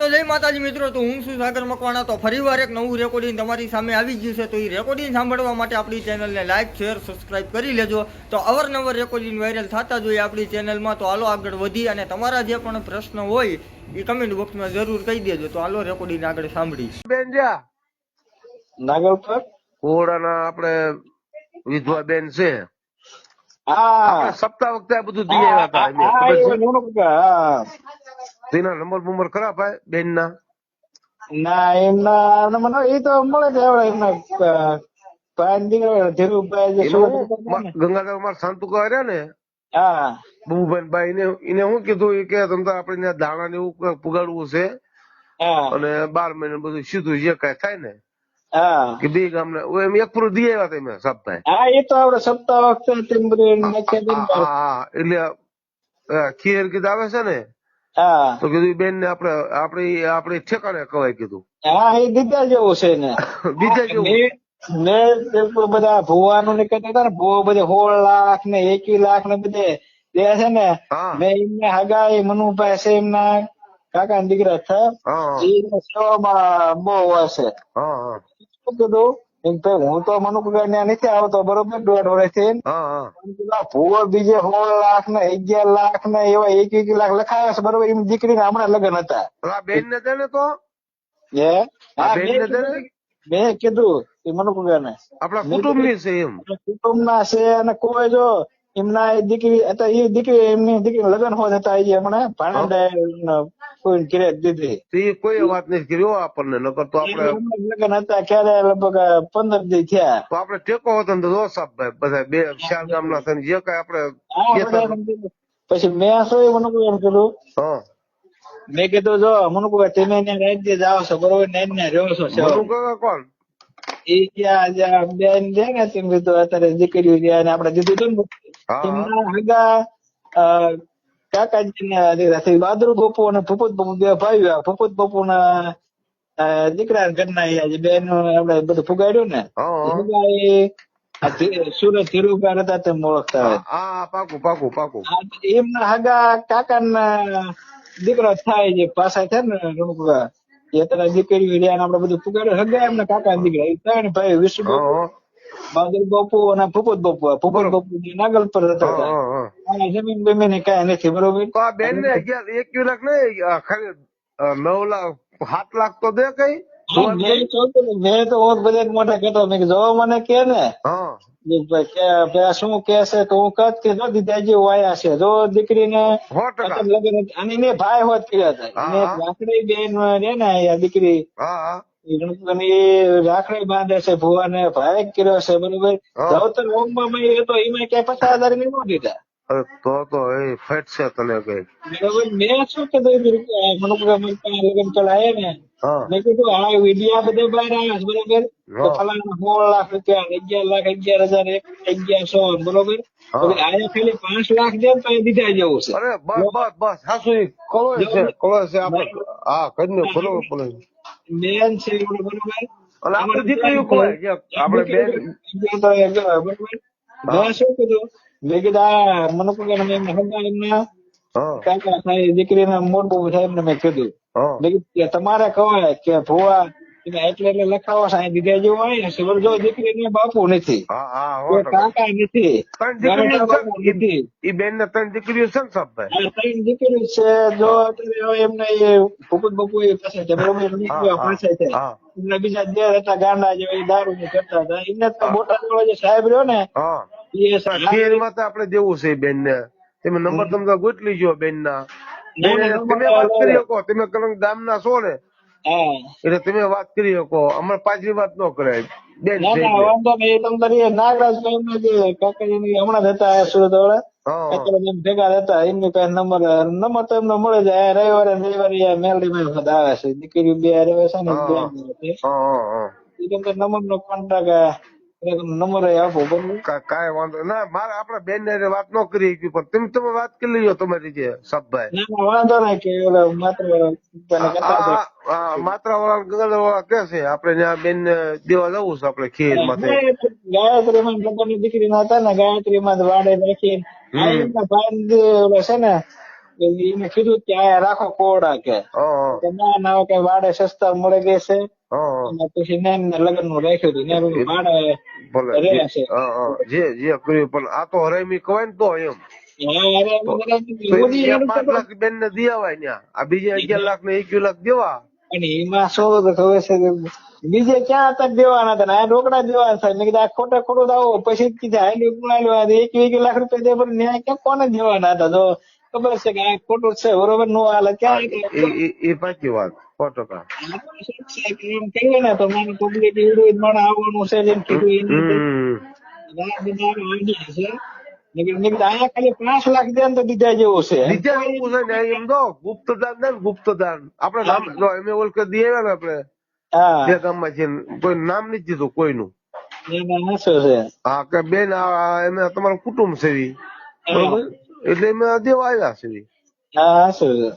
તો જય માતાજી મિત્રો, તો હું છું સાગર મકવાણા। તો ફરીવાર એક નવું રેકોર્ડિંગ તમારી સામે આવી ગયું છે। તો એ રેકોર્ડિંગ સાંભળવા માટે આપણી ચેનલને લાઈક શેર સબસ્ક્રાઇબ કરી લેજો। તો અવારનવાર રેકોર્ડિંગ વાયરલ થતા જોઈએ આપણી ચેનલમાં। તો હાલો આગળ વધી અને તમારા જે પણ પ્રશ્ન હોય એ કમેન્ટ બોક્સમાં જરૂર કહી દેજો। તો હાલો રેકોર્ડિંગ આગળ સાંભળી બેન જ્યાં નાગલ પર કોડાના આપણે વિધવા બેન છે, હા આપણે સપ્તાહ વખતે આ બધું દઈ આવ્યા હતા એમને હા ખબર છે? એવું નહોતું કે હા તેના નંબર ખરાબ ભાઈ બેન ના ના એમના મને એ તો મળે છે હવે એમના ભાઈ દીકરા ધીરુભાઈ જે સુરત રહેતા ને ગંગાધર માર શાંતુ રહ્યા ને હા બબુભાઈ ભાઈ ને એને શું કીધું એ કે તમને આપણે દાણા ને એવું પુગાડવું છે હા અને 12 મહિને બધું સીધું જે કઈ થાય ને હા કે બે ગામને એમ એક પૂરું દઈ આવ્યા તમે સપ્તાહે। હા એ તો આપડે સપ્તાહ વખતે તેમ બધું નાખ્યા દે ને. હા એટલે ખીર કીધું આવે છે ને હા તો કીધું બેન ને આપણે ઠેકાણે કવાય કીધું હા એ દીધા જેવું છે ને બીજા જેવું મેં બધા ભુવાનું ને કહેતા હતા ને ભુવા બધે 16 લાખ ને 21 લાખ ને બધે દે છે ને હા મેં એમને હગાઈ મનુભાઈ છે એમના કાકા ના દીકરા છે હા એ સેવામાં બહુ હશે હા હા શું કીધું એમ ભાઈ હું તો મનુભાઈ ત્યાં નથી આવતો બરોબર 1.5 વર્ષથી હા હા ભુવો બીજે 16 લાખ ને 11 લાખ ને એવા 21 લાખ લખાયા છે બરોબર એમ દીકરીના હમણાં લગ્ન હતા આ બેન ને દે ને તો હે આ હા બેન ને દે ને મેં કીધું એ મનુભાઈ ને આપણા કુટુંબ ની છે એમ કુટુંબ ના છે અને કોઈ જો એમના દીકરી હતા એ દીકરી એમની દીકરી લગ્ન હોત હતા એ હમણાં ભાણંદા કોઈ ઘરે દીધી તો એ કોઈ વાત નથી કર્યો આપણને નકર તો આપણે લગ્ન હતા ક્યારે લગભગ 15 દી થયા તો આપણે ટેકો હતો ને તો સાહેબ ભાઈ બધા બે ચાર ગામના થઈને જે કઈ આપણે હા કહેતા બધા સમજી પછી મેં શું એ મનુભાઈ એમ કીધું હા મેં કીધું જો મનુભાઈ તમે ત્યાં રાત દી જાઓ છો બરોબર ને ત્યાં રહ્યો છો મનુ કાકા કોણ એ જ્યાં બેન છે ને તેમ કીધું અત્યારે દીકરીઓ જ્યાં આપણે દીધું હતું ને હા તેમના હગા કાકાજી ના દીકરા બહાદુર બાપુ અને ભૂપત બાપુ બે ભાઈઓ ભૂપત બાપુ ના દીકરા ઘરના જે બેન આપણે બધું ફુગાડ્યું ને હા હગા એ સુરત ધીરુભાઈ હતા તેમ ઓળખતા હોય હા પાકું એમના હગા કાકા ના દીકરો થાય જે પાછા છે ને રણુકુવા એ અત્યારે દીકરીઓ રહ્યા ને આપણે બધું ફુગાડ્યું હગા એમના કાકા ના દીકરા એ ત્રણ ભાઈ વિષ્ણુ બાપુ હા બહાદુર બાપુ અને ભૂપત બાપુ નાગલ પર રહેતા હતા હા અને જમીન બમીન કઈ નથી બરોબર તો આ બેન ને 21 લાખ નહીં ખાલી 9 લાખ 7 લાખ તો દે કઈ મેં તો હું બધા મોટા કહેતો મેં કીધું જો મને કે ને હા ભાઈ શું કે છે તો હું કદ કે જો દીદાજી વાયા છે જો દીકરીને 100% લગ્ન અને એને ભાઈ હોત કર્યા હતા એને હા રાખડી બેન રે ને આ દીકરી હા એ રાખડી બાંધે છે ભુવાને ભાઈ કર્યો છે બરોબર હા જવતર ઓમમાં એ તો એમાં ક્યાંય 50,000 ની ન દીધા અરે તો એ ફેટ છે તને કઈ બરોબર મેં શું કીધું લગ્ન ચલાયા ને હા મેં કીધું આ વિડિયા બધે બહાર આવ્યા છે બરોબર તો હા ફલાણા 16 લાખ રૂપિયા 11 લાખ 11,000 1100 બરોબર તો હા આયા ખાલી 5 લાખ દે તો એ દીધા જેવું છે અરે બસ હાસુ કળો છે આપણે હા કઈ બરોબર બોલે બેન છે બરોબર અને આપણી દીકરીઓ કોઈ જે આપણે બેન બરોબર મેં શું કીધું મેં કીધું આ મનુકુભાઈ એમને હગા એમના હા કાકા થાય દીકરીના મોટું સાહેબ ને મેં કીધું હા મેં કીધું કે તમારે કહેવાય કે ભુવા તમે એટલે લખાવો છે દીધા જેવું હોય ને જો દીકરીને બાપુ નથી હા કે 100% કાકા નથી ત્રણ ગામઠા બાપુ દીકરીઓ નથી છે એ બેન ને 3 દીકરીઓ છે ને સાહેબ આ ત્રણ દીકરી છે જો અત્યારે એમને એ ભૂપત બાપુ એ પાસે છે બરોબર એમની હા પાસે છે હા એમના બીજા દેર હતા ગાંડા જેવા એ દારૂ ની કરતા હતા એમને તો બોટાદ વાળો જે સાહેબ રહ્યો ને હા એ ખીર માં તો આપણે દેવું છે બેન ને તમે નંબર તમને ગોતલી જો બેન ના બેન તમે વાત કરી શકો તમે ગામ ના છો ને હા એટલે તમે વાત કરી શકો અમારે પાછલી વાત ન કરાય બેન ના છે ના એટલે વાંધો નહીં તમે તારી નાગરાજ ભાઈ જે કાકાજી હમણાં જ હતા સુરત વાળા હા અત્યારે એમ ભેગા હતા એમની પાસે નંબર તો એમને મળે જાય રવિવારે મેલડી માં આવે છે દીકરી બે રહે છે ને બે હા એ તમને નંબર નો કોન્ટ્રાક્ટ નંબર આપો બરોબર કાંઈ વાંધો ના મારે આપડે બેન ને વાત ન કરી પણ તમે વાત કરી લેજો તમારી રીતે સબભાઈ ના ના વાંધો નહીં કે માત્ર તને કહેતા હતા માત્રા વાળા ગગલ વાળા કે છે આપડે ત્યાં બેન ને દેવા જવું છે આપડે ખીર માંથી ગાયત્રી માં લગ્નની દીકરી ના હતા ને ગાયત્રી માં વાડે રાખી આ એમના ભાઈ છે ને એને કીધું કે આ રાખો કોરડા કે હા કે ના ના કે વાડે સસ્તા મળે ગઈ છે. હા અને પછી લગ્ન નું રાખ્યું હતું ને ભાડે ભલે રહે છે. જે કર્યું પણ આ તો હરામી કહેવાય ને તો એમ અરે તો મોદી ત્યાં એનું 5 લાખ બેન ને દિયાવાય ત્યાં આ બીજે 11 લાખ ને 21 લાખ દેવા. અને એમાં શું ખબર છે કે બીજે ક્યાં તક દેવાના હતા ને આ રોકડા દેવાના થાય. મેં કીધું આ ખોટે ખોટું આવો પછી જ કીધું હાલ 21 લાખ રૂપિયા દે પણ ન્યાય ક્યાં કોને દેવાના હતા. તો ખબર છે કે આ ખોટું છે બરોબર નો હાલે હા, ક્યાં એ પાકી વાત 100%. એમ કહીએ ને તો મને પબ્લિક એવડું મને આવવાનું છે જેમ કીધું એને હમ અહીંયા ખાલી 5 લાખ દે ને તો બીજા જેવું છે. બીજા એવું છે ને એમ દો ગુપ્તદાન દે ને ગુપ્તદાન આપડે નામ જો એમ ઓળખે દઈએ ને આપડે હા જે ગામમાં છે કોઈ નામ નથી દીધું કોઈનું. એમાં શું છે. હા કે બેન એમ તમારું કુટુંબ છે ઈ. બરોબર એટલે એમ દેવા આવ્યા છે ઈ. હા શું છે.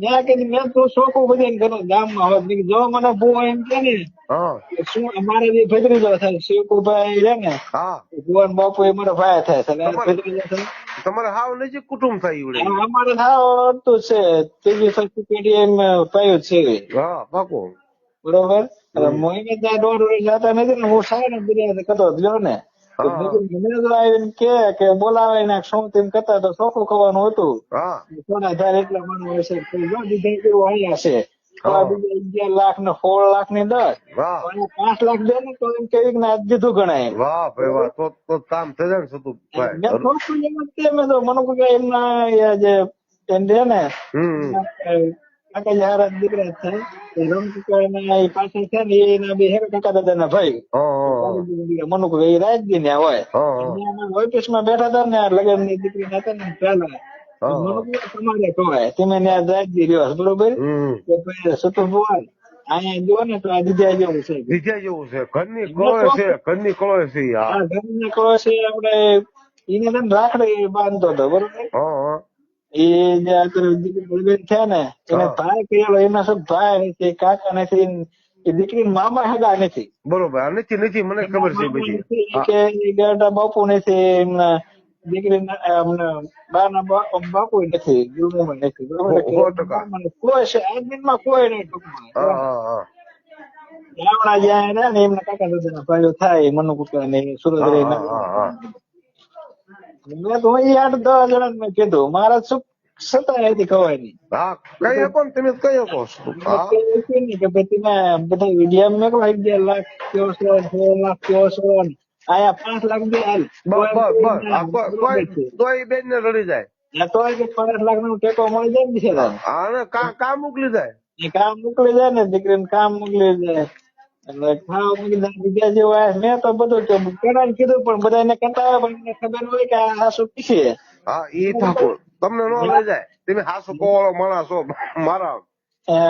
મેં કીધું મેં તો શોખું બધાને કરું ગામમાં હોત. મેં કીધું જો મને બહુ એમ કે ને હા શું અમારે જે ભત્રીજો થાય શિવકુભાઈ છે ને હા ભુવન બાપુ એ મારો ભાઈ થાય છે. ભત્રીજો થાય તમારે હાવ નજીક કુટુંબ થાય ઈવડે. અમારે થાવ હતું છે ત્રીજી સસ્તી પેઢી એમ પાયું છે હા પાકો. બરોબર. મોઈને ત્યાં 1.5 વર્ષ જતા નથી ને હું સાહેબ ને બધા કરતો લ્યો ને તો હા મને તો આવીને કે બોલાવે ને શું તેમ કરતા તો ચોખ્ખું ખવાનું હતું. હા થોડા હજાર એટલા માણસ હશે તો જો દીધા કેવું અહીંયા છે. તો આ હા બીજા 11 લાખ ને 16 લાખ ની 10 વાહ 5 લાખ દે ને તો એમ કેવી ને આજ દીધું ગણાય. વાહ ભાઈ વાહ તો કામ થઈ જાય ને સતુભાઈ. મેં થોડું એમ જ કે મેં તો મને કોઈ કે એમના જે એમ છે ને કાકા હારા દીકરા છે રમકુકા એ પાછળ છે ને એના બે હે કાકા દાદા ના ભાઈ મનુક એ રાજજી ને હોય ઓફિસ માં બેઠા હતા ને લગન ની દીકરી હતા ને પેલા મનુક તમારે કહેવાય તમે ત્યાં રાજજી રહ્યો બરોબર કે ભાઈ સતુ ભુવન અહીંયા જો ને તો આ દીધા જેવું છે. બીજા જેવું છે ઘરની કળો છે ઘરની કળો છે આ ઘરના કહો છે આપડે એને છે ને રાખડી બાંધતો હતો બરોબર. હા એ જે આગળ થયા ને એને ભાઈ કહેલો એના શું ભાઈ નથી કાકા નથી એ દીકરી મામા હગા નથી. બરોબર નથી મને ખબર છે બધી. કે બેટા બાપુ નથી એમના દીકરી બાના બાપુ નથી ગુરુમાં નથી બરોબર. કોઈ છે આ દિનમાં કોઈ નહીં ટૂંકમાં. ગામડા જ્યાં રહ્યા ને એમના કાકા દાદા ભાઈઓ થાય મનુકુકા ને સુરત રહી મેં તો 8-10 જણા મેં કીધું મારા શું સત્તા હતી ખવાય નહીં. હા કઈ શકો ને તમે કઈ શકો કે ભાઈ તમે બધા વિડીયો મેં કહો 11 લાખ કયો છો 16 લાખ કયો છો આયા 5 લાખ દે હાલ તોય બેન ને રડી જાય તો 5 લાખ નો ટેકો મળી જાય ને છે. હા કામ મોકલી જાય કામ મોકલી જાય ને દીકરીને કામ મોકલી જાય એટલે ખાવા મોકલી જાય બીજા જેવા મેં તો બધું પેલા કીધું પણ બધાને કંટાળે પણ મને ખબર હોય કે આ શું છે. હા ઈ ઠાકોર તમને ન લઈ જાય તમે હાસુ કોવાળો માણસ છો મારા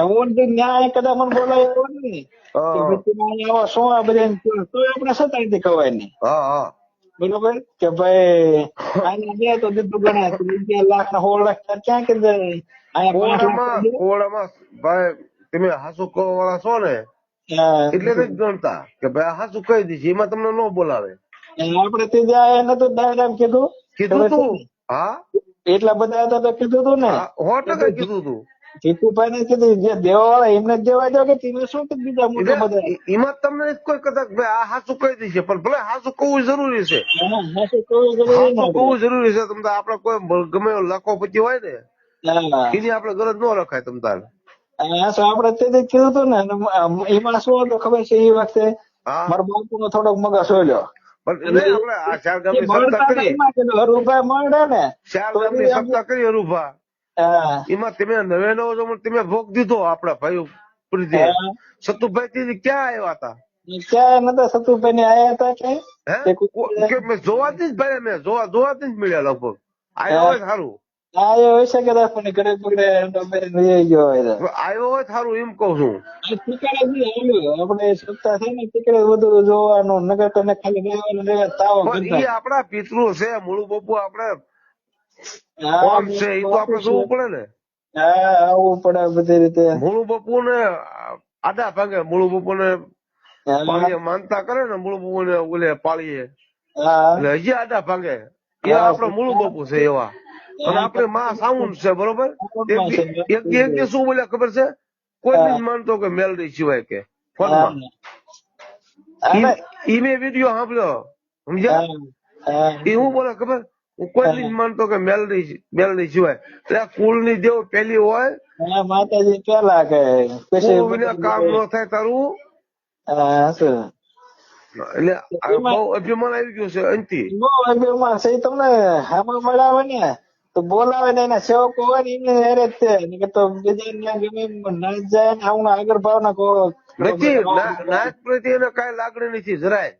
હું ન્યાય કદાચ મને બોલાય એવો નહીં શું આ બધા તો આપણે સતાઈ ખવાય નહીં. હા બરોબર કે ભાઈ આને દે તો દીધું ગણાય 11 લાખ ના 16 લાખ ક્યાં કે કોળામાં ભાઈ તમે હાસુ કોવાળા છો ને એટલે નથી ગણતા કે ભાઈ હાસુ કહી દીધી એમાં તમને ન બોલાવે. આપડે તે નતું ડાયરેક્ટ કીધું તું હા એટલા બધા હતા તો કીધું તું ને 100% કીધું તું. જીતુભાઈ ને કીધું જે દેવા વાળા એમને જ દેવા દો કે તમે શું કીધું બીજા મોટા બધા એમાં તમને કોઈ કદાચ ભાઈ આ હાસુ કહી દીધી પણ ભલે હાસુ કહવું જરૂરી છે. કહવું જરૂરી છે તમ આપડે કોઈ ગમે લાખો પછી હોય ને એની આપડે ગરજ ન રખાય તમ તારે. આપડે તે કીધું હતું ને એમાં શું હતું ખબર છે એ વખતે મારા બાપુ નો થોડોક મગજ સોલ્યો પણ આપડે આ 4 ગામની સત્તા કરી હરુભા મળે ને 4 ગામની સત્તા કરી હરુભા એમાં તમે 99 તમે ભોગ દીધો આપડા ભાઈ પ્રીતિ સતુભાઈ થી ક્યાં આવ્યા હતા ક્યાં નતા સતુભાઈ ને આયા હતા ક્યાંય મેં જોવાથી જ ભાઈ મેં જોવાથી જ મળ્યા લગભગ આવ્યો હોય સારું આવ્યો હોય શકે પણ ઘરે પકડે આવ્યો હોય સારું એમ કઉ છું. આપડે સત્તા છે ને ટીકડે બધું જોવાનું નગર તને ખાલી આપડા પિતૃ છે મૂળ બાપુ આપડે કોણ છે એ તો આપડે જોવું પડે ને. આવવું પડે બધી રીતે મૂળ બાપુ ને આડા ભાગે મૂળ બાપુ ને પાળીએ માનતા કરે ને મૂળ બાપુ ને ઓલે પાળીએ એટલે હજી આડા ભાગે એ આપડે મૂળ બાપુ છે એવા અને આપણે માં સાઉન્ડ છે બરોબર. સાઉન્ડમાં છે. એક દી શું બોલ્યા ખબર છે? કોઈ નહીં માનતો કે મેલડી સિવાય કે ફોનમાં. ઈ મેં વિડીયો સાંભળ્યો સમજ્યા. એ હું બોલે ખબર, હું કોઈ નહીં માનતો કે મેલડી સિવાય. એટલે કુલ ની દેવ પેલી હોય. માતાજી પેલા કે પછી વિના કામ ન થાય તારું. એટલે બહુ અભિમાન આવી ગયું છે અંતિ. બહુ અભિમાન છે. તમને આમાં મળાવે ને તો બોલાવે ને એના સેવકો હોય ને એને હેરે જ તે તો બીજા ગમે નાચ જાય ને આવું આગળ ભાવના કહો નથી. નાચ પ્રત્યે એને કઈ લાગણી નથી જરાય.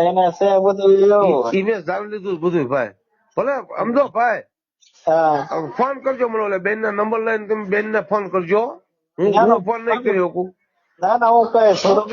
એના છે બધું એવું ઇમેજ ધારી લીધું બધું ભાઈ. ભલે સમજો ભાઈ. ફોન કરજો મને બેન ના નંબર લઈને તમે બેન ને ફોન કરજો. હું ફોન નહીં કરી શકું. ના હું કઈ થોડું